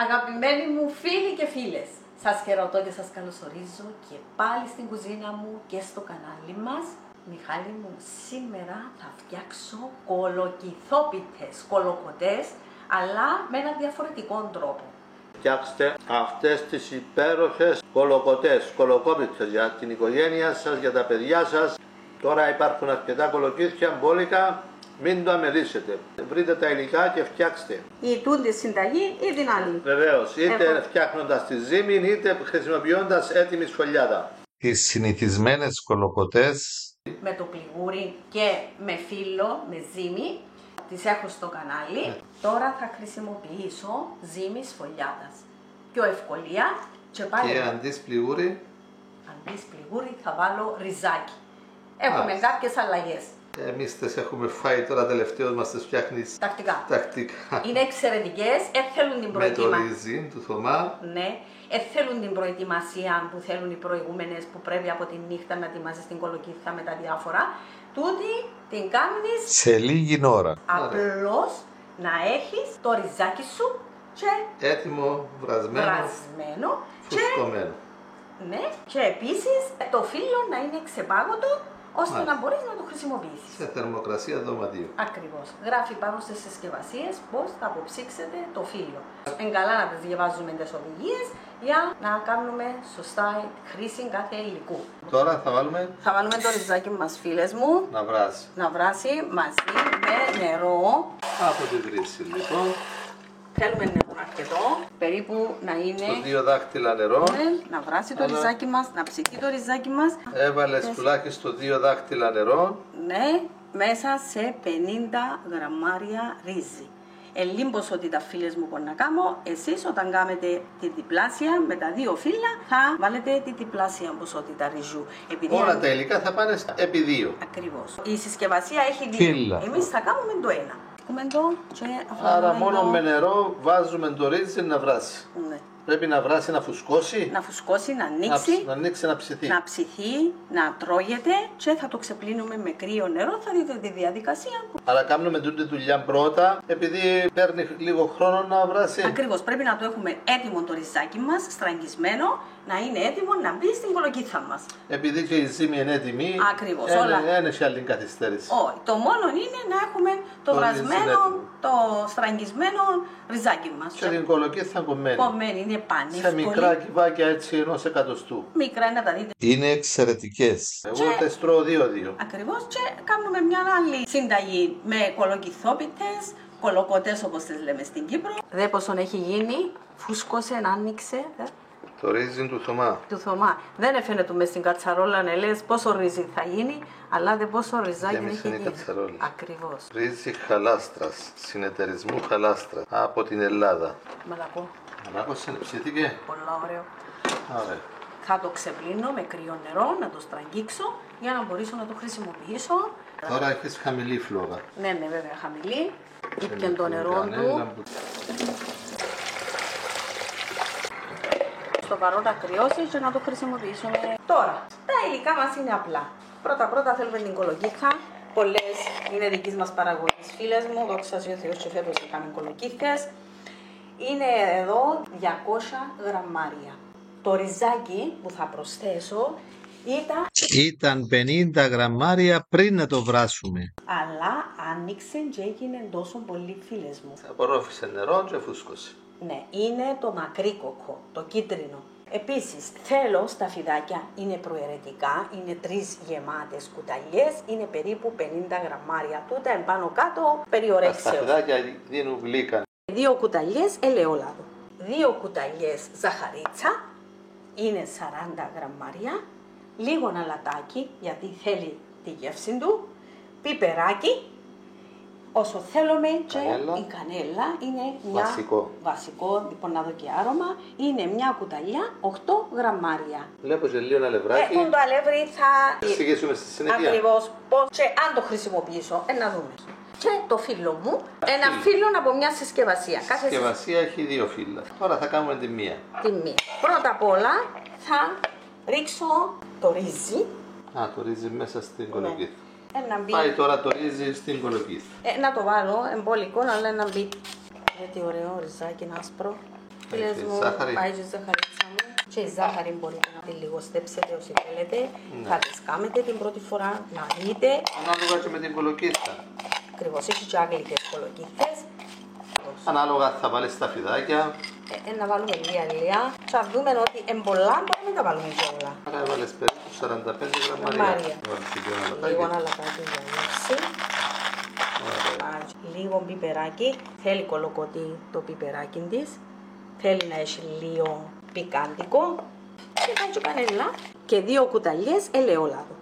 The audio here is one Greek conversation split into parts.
Αγαπημένοι μου φίλοι και φίλες, σας χαιρετώ και σας καλωσορίζω και πάλι στην κουζίνα μου και στο κανάλι μας. Μιχάλη μου, σήμερα θα φτιάξω κολοκυθόπιτες, κολοκοτές, αλλά με έναν διαφορετικό τρόπο. Φτιάξτε αυτές τις υπέροχες κολοκοτές, κολοκόπιτες για την οικογένεια σας, για τα παιδιά σας. Τώρα υπάρχουν αρκετά κολοκύθια μπόλικα, μην το αμελήσετε. Βρείτε τα υλικά και φτιάξτε. Η τούντη συνταγή ή την άλλη. Βεβαίως, είτε φτιάχνοντας τη ζύμη, είτε χρησιμοποιώντας έτοιμη σφολιάδα. Τις συνηθισμένες κολοκοτές Με το πληγούρι και με φύλλο, με ζύμη, τις έχω στο κανάλι. Τώρα θα χρησιμοποιήσω ζύμη σφολιάδας. Πιο ευκολία και πάλι. Και αντί πληγούρι. Αντί πληγούρι θα βάλω ριζάκι. Έχουμε κάποιες αλλαγές. Εμείς τις έχουμε φάει τώρα, τελευταίως μας τις φτιάχνεις τακτικά. Είναι εξαιρετικές, θέλουν την προετοιμασία. Με το ρύζι του Θωμά. Ναι, θέλουν την προετοιμασία που θέλουν οι προηγούμενες, που πρέπει από τη νύχτα να ετοιμάζεις την κολοκύθα με τα διάφορα. Τούτη την κάνεις σε λίγη ώρα. Απλώς να έχεις το ριζάκι σου και έτοιμο, βρασμένο, φουσκωμένο. Ναι, και επίσης το φύλλο να είναι ξεπάγωτο, ώστε να μπορείς να το χρησιμοποιήσεις. Σε θερμοκρασία δωματίου. Ακριβώς. Γράφει πάνω στις συσκευασίες πώς θα αποψύξετε το φύλλο. Είναι καλά να τις διαβάζουμε τις οδηγίες για να κάνουμε σωστά χρήση κάθε υλικού. Τώρα θα βάλουμε το ριζάκι μας, φίλες μου. Να βράσει μαζί με νερό. Από τη βρύση λοιπόν. Θέλουμε νερό αρκετό, περίπου να είναι. Στο 2 δάχτυλα νερό. Να βράσει το ριζάκι μας, να ψηθεί το ριζάκι μας. Έβαλες τουλάχιστον 2 δάχτυλα νερό. Ναι, μέσα σε 50 γραμμάρια ρύζι. Ελλήν ποσότητα, φίλες μου, που να κάνω, εσείς όταν κάνετε τη διπλάσια με τα 2 φύλλα θα βάλετε τη διπλάσια ποσότητα ρυζού. Όλα τα υλικά θα πάνε επί 2. Ακριβώς. Η συσκευασία έχει 2. Εμείς θα κάνουμε το 1. Άρα μόνο με νερό βάζουμε το ρύζι να βράσει. Ναι. Πρέπει να βράσει, να φουσκώσει. Να φουσκώσει, να ανοίξει. Να ανοίξει, να ψηθεί. Να ψηθεί, να τρώγεται και θα το ξεπλύνουμε με κρύο νερό. Θα δείτε τη διαδικασία. Άρα κάνουμε τούτη δουλειά πρώτα, επειδή παίρνει λίγο χρόνο να βράσει. Ακριβώς. Πρέπει να το έχουμε έτοιμο το ριζάκι μας, στραγγισμένο, να είναι έτοιμο να μπει στην κολοκύθα μας. Επειδή και η ζύμη είναι έτοιμη, ακριβώς, δεν έχει άλλη καθυστέρηση. Όχι. Το μόνο είναι να έχουμε το βρασμένο, το στραγγισμένο ριζάκι μας. Και την κολοκύθα κομμένη. Κομμένη, είναι πανεύκολη. Σε μικρά κυβάκια έτσι 1 εκατοστού. Μικρά να τα δείτε. Είναι εξαιρετικές. Εγώ τις τρώω 2-2. Ακριβώς, και κάνουμε μια άλλη συνταγή με κολοκυθόπιτες, κολοκοτές όπως τις λέμε στην Κύπρο. Δε πόσον έχει γίνει, φούσκωσε, άνοιξε. Το ρύζι του Θωμά. Δεν έφαινε μες στην κατσαρόλα να λες πόσο ρύζι θα γίνει, αλλά δεν πόσο ριζάκι έχει γίνει. Ακριβώς. Ρύζι χαλάστρας, συνεταιρισμού χαλάστρα από την Ελλάδα. Μαλακό. Ψήθηκε. Πολύ ωραίο. Ωραία. Θα το ξεπλύνω με κρύο νερό, να το στραγγίξω για να μπορέσω να το χρησιμοποιήσω. Τώρα έχεις χαμηλή φλόγα. Ναι, βέβαια χαμηλή. Ήπιαν το νερό του. Στο παρόν να κρυώσει και να το χρησιμοποιήσουμε. Τώρα, τα υλικά μας είναι απλά. Πρώτα θέλουμε την κολοκύθα. Πολλές είναι δικής μας παραγωγής, φίλες μου. Δόξα τω Θεώ, και φέτος είχαμε κολοκύθες. Είναι εδώ 200 γραμμάρια. Το ριζάκι που θα προσθέσω ήταν 50 γραμμάρια πριν να το βράσουμε. Αλλά άνοιξε και έγινε τόσο πολύ, φίλες μου. Απορρόφησε νερό και φούσκωσε. Ναι, είναι το μακρύκοκο, το κίτρινο. Επίσης, θέλω στα φιδάκια, είναι προαιρετικά, είναι 3 γεμάτες κουταλιές, είναι περίπου 50 γραμμάρια. Τούτα εμπάνω κάτω περιορέξεως. Τα φιδάκια δίνουν γλύκα. 2 κουταλιές ελαιόλαδο, 2 κουταλιές ζαχαρίτσα, είναι 40 γραμμάρια, λίγο αλατάκι, γιατί θέλει τη γεύση του, πιπεράκι, όσο θέλουμε, και η κανέλα είναι μια βασικό, λοιπόν, να δω και άρωμα, είναι μια κουταλιά 8 γραμμάρια. Βλέπω και λίγο αλευράκι. Το αλεύρι θα εξηγήσουμε στη συνέχεια. Ακριβώς πώς και αν το χρησιμοποιήσω, να δούμε. Και το φύλλο μου, ένα φύλλο από μια συσκευασία. Η συσκευασία έχει 2 φύλλα. Τώρα θα κάνουμε τη μία. Πρώτα απ' όλα θα ρίξω το ρύζι. Το ρύζι μέσα στην κολοκύθα. Μπει... Πάει τώρα το ρύζι στην κολοκύθα. Να το βάλω εμπόλικο, αλλά να μπει. Γιατί ωραίο ριζάκι, άσπρο. Φίλες μου, ζάχαρη. πάει και η ζαχαρίτσα μου. Και η ζάχαρη μπορείτε να τη λιγοστέψετε όσοι θέλετε. Θα τη σκάμετε την πρώτη φορά, να δείτε. Ανάλογα και με την κολοκύθα. Ακριβώς, έχει και άγγλικες κολοκύθες. Ανάλογα θα βάλεις τα φιδάκια. Να βάλουμε λίγα. Και αν δούμε ότι πολλά, μπορούμε να τα βάλουμε και όλα. Άρα έβαλες περίπου 45 γραμμάρια. Γραμμάρια. Λίγο Λίγο αλατάκι για γεύση. Λίγο πιπεράκι. Θέλει κολοκοτή το πιπεράκι της. Θέλει να έχει λίγο πικάντικο. Και πάει και κανέλα. Και 2 κουταλιές ελαιόλαδο.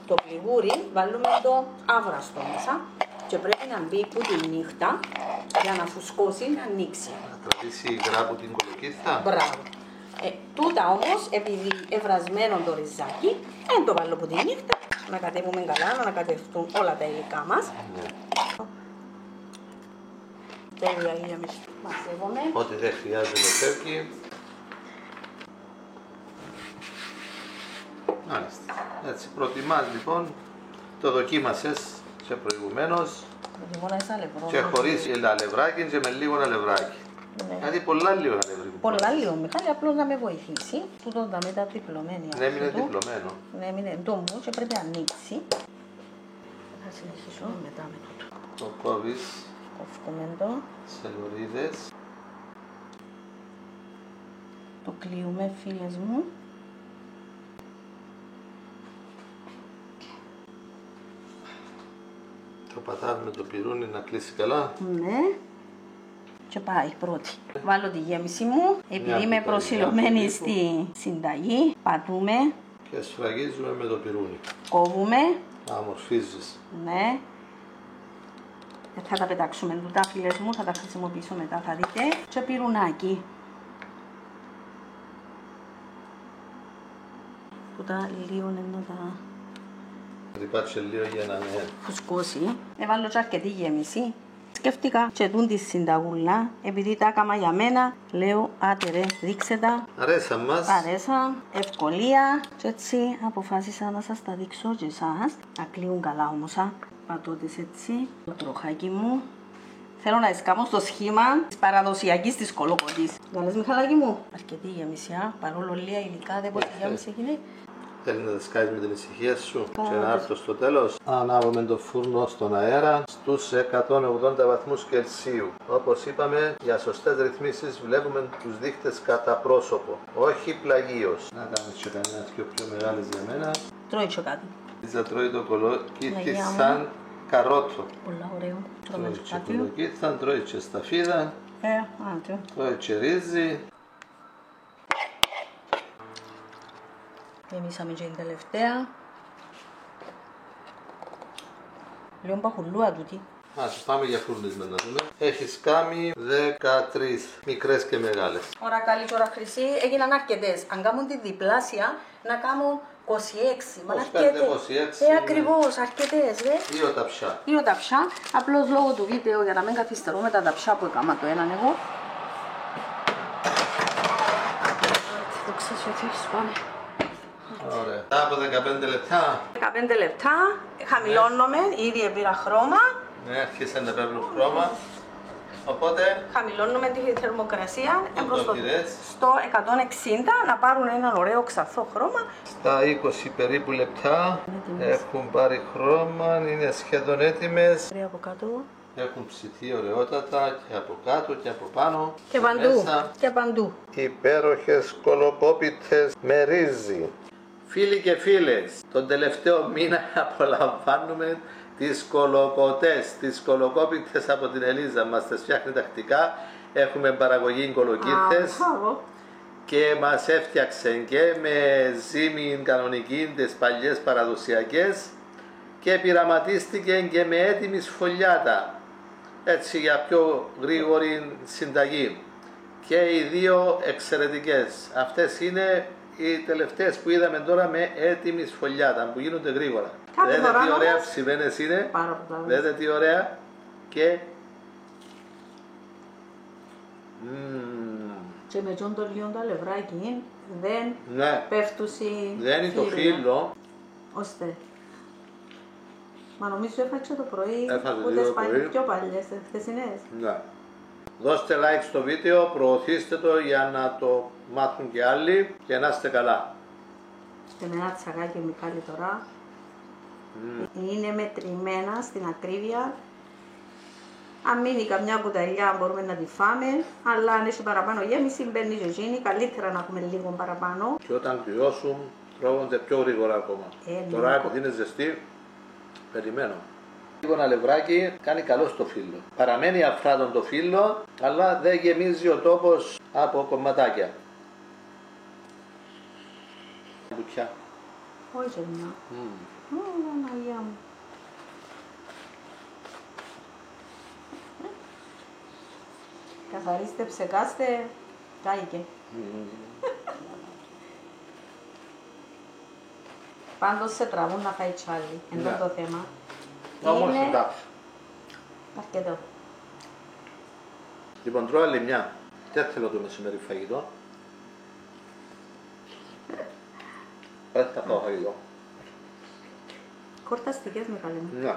Το πληγούρι βάλουμε το άβραστο μέσα. Και πρέπει να μπει που τη νύχτα για να φουσκώσει, να ανοίξει. Να τραβήσει υγρά από την κολοκύθα. Μπράβο. Τούτα όμως, επειδή ευρασμένο το ριζάκι, δεν το βάλω από τη νύχτα. Να κατέβουμε καλά, να ανακατευτούν όλα τα υλικά μας. Τέλεια, για μισή. Μαζεύομαι. Ό,τι δεν χρειάζεται φεύγει. Μάλιστα. Έτσι, προτιμάς λοιπόν, το δοκίμασες και προηγουμένως και χωρίς αλευράκι και με λίγο αλευράκι. Ναι. Δηλαδή πολλά λίγο αλευρί. Πολλά λίγο, Μιχάλη, απλώς να με βοηθήσει. Τούτο τα μετά διπλωμένη. Ναι, έμεινε διπλωμένο. Ναι, έμεινε εντόμου και πρέπει να ανοίξει. Θα συνεχίσω μετά με τούτο. Το κόβεις Κόφουμε το. σε λωρίδες. Το κλείουμε, φίλες μου. Το πατάμε με το πυρούνι να κλείσει καλά. Ναι. Και πάει πρώτη. Βάλω τη γέμιση μου. Επειδή είμαι κουταλιά προσιλωμένη περίπου. στη συνταγή, πατούμε, Και σφραγίζουμε με το πυρούνι. κόβουμε. Αμορφίζεις. Ναι. Θα τα πετάξουμε τούτα, φίλες μου, θα τα χρησιμοποιήσω μετά, θα δείτε. Και πυρουνάκι. Τούτα λίγο να τα Ριπάτσε λίγο για να είναι. φουσκώσει. Έβαλω και αρκετή γέμιση. Σκέφτηκα και τούν τη συνταγούλα, επειδή τα έκανα για μένα, λέω άτε ρε, δείξε τα. Αρέσαν μας. Αρέσα, ευκολία και έτσι αποφάσισα να σας τα δείξω και εσάς. Να κλείουν καλά όμως, πατώτες έτσι, το τροχάκι μου. Θέλω να εσκάμω στο σχήμα της παραδοσιακής της κολοκοτής. Καλές Μιχαλάκη μου. Αρκετή γέμιση, παρόλο λίγα υλικά, δεν μπορεί η γέμιση έγινε. Θέλει να τα σκάεις με την ησυχία σου και να έρθω στο τέλος. Ανάβουμε το φούρνο στον αέρα στους 180 βαθμούς Κελσίου. Όπως είπαμε, για σωστές ρυθμίσεις βλέπουμε τους δείχτες κατά πρόσωπο, όχι πλαγίως. Να κάνεις και κανένα πιο μεγάλες για μένα. Τρώει και κάτι. Θα τρώει το κολοκύθι Αγιά μου. σαν καρότο. Πολλά ωραίο. Τρώμε Τρώει και και κάτι. κολοκύθα, τρώει και σταφίδα, Άντε. τρώει και ρύζι. Γεμίσαμε και την τελευταία. Λίγο παχουλούα τούτη. Ας πάμε για φούρνισμα να δούμε. Έχεις κάνει 13 μικρές και μεγάλες. Ώρα καλή και ώρα χρυσή, έγιναν αρκετές. Αν κάνουν τη διπλάσια, να κάνουν 26. Μα 25, αρκετές. 26 είναι. Ακριβώς, αρκετές, Δύο ταψιά. Δύο ταψιά, απλώς λόγω του βίντεο για να μην καθυστερούμε τα ταψιά που έκανα το έναν εγώ. Το ξέρεις ότι πάμε. Ωραία. Μετά από 15 λεπτά 15 λεπτά, χαμηλώνουμε, ήδη πήρα χρώμα. ναι, άρχισαν να παίρνουν χρώμα. Οπότε Χαμηλώνουμε τη θερμοκρασία το πήρες. στο 160 να πάρουν έναν ωραίο ξαθό χρώμα. στα 20 περίπου λεπτά έχουν πάρει χρώμα, είναι σχεδόν έτοιμες. Ωραία από κάτω. Έχουν ψηθεί ωραιότατα και από κάτω και από πάνω. Και παντού. μέσα. Και παντού. Υπέροχες κολοκόπιτες με ρύζι. Φίλοι και φίλες, τον τελευταίο μήνα απολαμβάνουμε τις κολοκοτές, τις κολοκόπιτες από την Ελίζα. Μας τις φτιάχνει τακτικά, έχουμε παραγωγή κολοκύθες και μας έφτιαξε και με ζύμη κανονική τις παλιές παραδοσιακές και πειραματίστηκε και με έτοιμη σφολιάτα, έτσι για πιο γρήγορη συνταγή. Και οι δύο εξαιρετικές. Αυτές είναι οι τελευταίες που είδαμε τώρα με έτοιμη σφολιάτα που γίνονται γρήγορα. Δείτε τι ωραία ψημένες είναι. Δείτε τι ωραία. Και Και με τζον το λίγο το αλευράκι δεν ναι, πέφτουσι. δεν είναι το φύλλο. Ώστε. Μα νομίζω έφαξε το πρωί Έφαγε που λίγο τις το πρωί. πιο παλιές, χθεσινές. Ναι. Δώστε like στο βίντεο, προωθήστε το για να το μάθουν και άλλοι και να είστε καλά. Με ένα τσαγάκι Μιχάλη τώρα. Είναι μετρημένα στην ακρίβεια. Αν μείνει καμιά κουταλιά μπορούμε να τη φάμε, αλλά αν έχει παραπάνω γέμιση μπαίνει και εκείνη, καλύτερα να έχουμε λίγο παραπάνω. Και όταν κρυώσουν τρώγονται πιο γρήγορα ακόμα. Τώρα επειδή είναι ζεστή, περιμένω. Λίγο ένα λευράκι κάνει καλό στο φύλλο. Παραμένει αφράτον το φύλλο, αλλά δεν γεμίζει ο τόπος από κομματάκια. Μπουτιά. Όχι μια. Αγία μου. Καθαρίστε, ψεκάστε, κάηκε. Πάντως σε τραβούν να φάει τσάλι, είναι το θέμα. Όμως εντάξει. Αρκετό. Λοιπόν, τρώω άλλη μια. Δεν θέλω το μεσημέρι φαγητό. Δεν θα φάω φαγητό. Κορταστικές με καλή μου. Ναι.